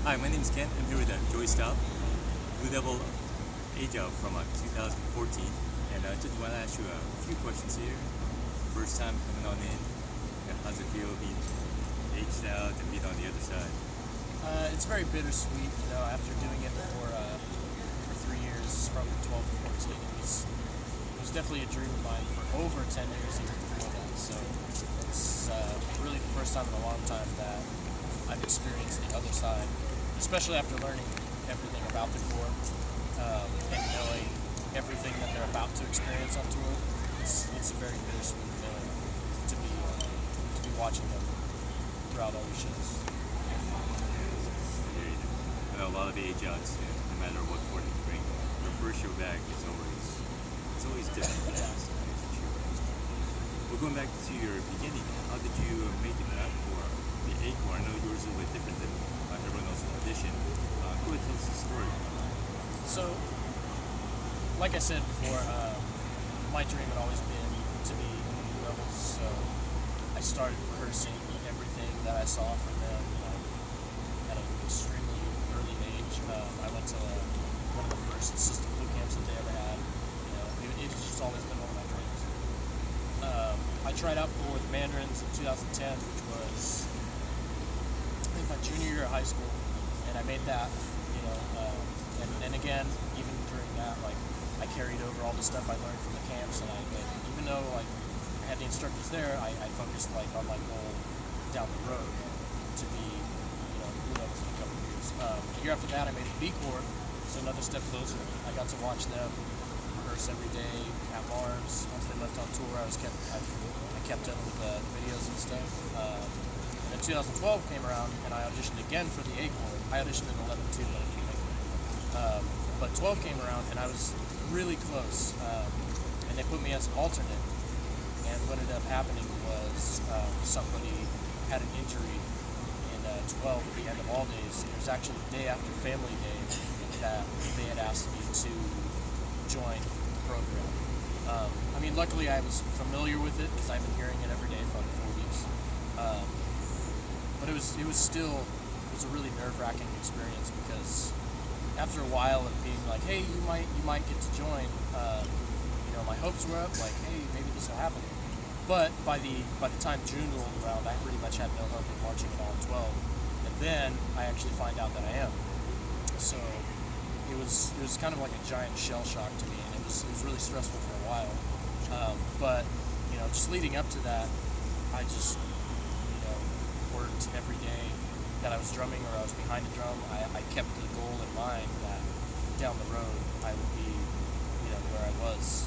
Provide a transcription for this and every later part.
Hi, my name is Ken. I'm here with Staab, Blue Devil age out from 2014, and I just want to ask you a few questions here. First time coming on in, how's it feel being aged out and being on the other side? It's very bittersweet, after doing it for 3 years, from 12 to 14. It was definitely a dream of mine for over 10 years even before that. So it's really the first time in a long time that I've experienced the other side, especially after learning everything about the Corps and knowing everything that they're about to experience on tour. It's a very bittersweet feeling to be watching them throughout all the shows. I know a lot of age outs, no matter what Corps you bring, your first show back is always different. Well, going back to your beginning, how did you make it back for the A Corps? I know yours is a bit different than everyone else in the audition. Go ahead and tell us the story. So, like I said before, my dream had always been to be in the Blue Devils, so I started rehearsing everything that I saw from them at an extremely early age. I went to one of the first system boot camps that they ever had. It's just always been one of my dreams. I tried out for the Mandarins in 2010, which was I think my junior year of high school, and I made that. And again, even during that, I carried over all the stuff I learned from the camps, and even though I had the instructors there, I focused on my goal down the road to be Blue Devils in a couple of years. The year after that, I made the B Corps, so another step closer. I got to watch them rehearse every day at Mars. Once they left on tour, I kept up with the videos and stuff. And then 2012 came around, and I auditioned again for the A Corps. I auditioned in 11 too, but I didn't make it. But 12 came around, and I was really close. And they put me as an alternate. And what ended up happening was somebody had an injury in 12 at the end of all days. It was actually the day after Family Day that they had asked me to join the program. Luckily I was familiar with it because I've been hearing it every day for 4 weeks. But it was a really nerve-wracking experience because after a while of being like, hey, you might get to join, my hopes were up, hey, maybe this will happen. But by the time June rolled around, I pretty much had no hope of marching at all in 12. And then I actually find out that I am. So it was kind of like a giant shell shock to me, and it was really stressful for a while. But just leading up to that, I just worked every day that I was drumming or I was behind a drum. I kept the goal in mind that down the road I would be where I was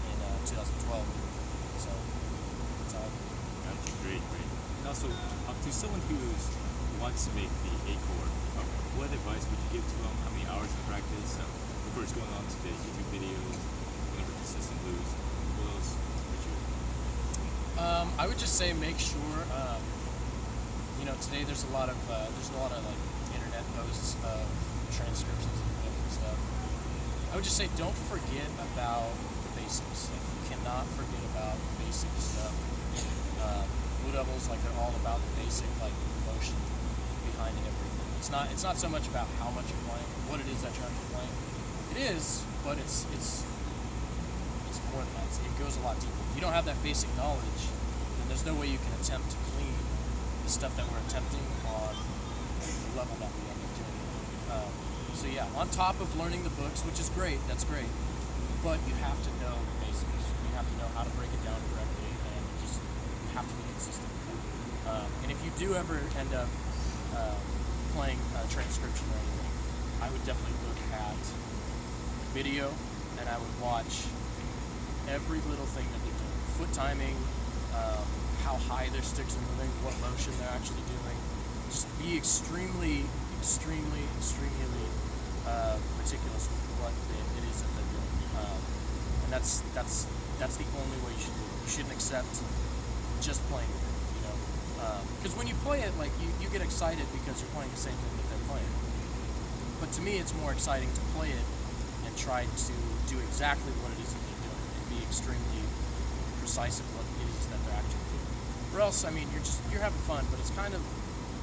in 2012. So that's how. That's great. And also, to someone who wants to make the A Corps, what advice would you give to them? How many hours of practice? Of course, going on to the YouTube videos, whatever the system blues. What else would you? I would just say make sure. Today there's a lot of internet posts of transcriptions of the book and stuff. I would just say don't forget about the basics. You cannot forget about the basic stuff. Blue Devils, they're all about the basic motion behind everything. It's not so much about how much you're playing, what it is that you're actually playing. It is, but it's more than that. It goes a lot deeper. If you don't have that basic knowledge, then there's no way you can attempt to clean the stuff that we're attempting on the level that we end up doing. So yeah, on top of learning the books, which is great, that's great, but you have to know the basics. You have to know how to break it down correctly, and you have to be consistent. And if you do ever end up playing transcription or anything, I would definitely look at video, and I would watch every little thing that they're doing. Foot timing, how high their sticks are moving, what motion they're actually doing. Just be extremely meticulous with what it is that they're doing. And that's the only way you should do it. You shouldn't accept just playing it, because when you play it, you get excited because you're playing the same thing that they're playing. But to me, it's more exciting to play it and try to do exactly what it is that they're doing and be extremely precise at what it is that they're actually doing. Or else, you're having fun, but it's kind of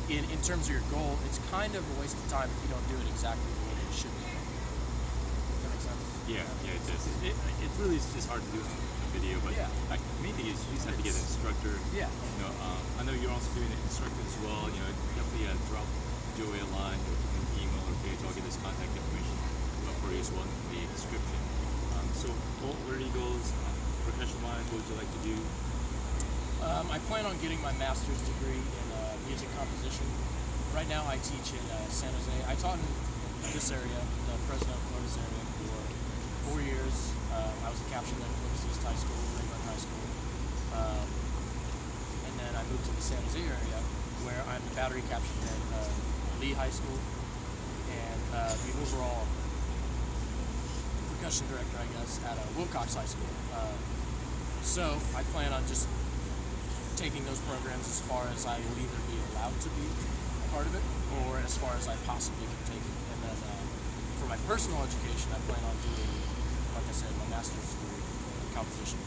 in terms of your goal, it's kind of a waste of time if you don't do it exactly the way it should be. Does that make sense? Yeah, it does. It really is just hard to do in a video, but Yeah. the main thing is you just have to get an instructor. Yeah. I know you're also doing an instructor as well. Definitely drop Joey a line or give him an email or page. I'll get his contact information for you as well in the description. So, where he goes, professional-wise, what would you like to do? I plan on getting my master's degree in music composition. Right now, I teach in San Jose. I taught in this area, the Fresno, Columbus area, for 4 years. I was a caption at Columbus East High School, Lakeland High School, and then I moved to the San Jose area, where I'm the battery caption at Lee High School, and the overall percussion director, I guess, at Wilcox High School. So I plan on just taking those programs as far as I will either be allowed to be a part of it, or as far as I possibly can take it. And then for my personal education, I plan on doing, like I said, my master's degree in composition.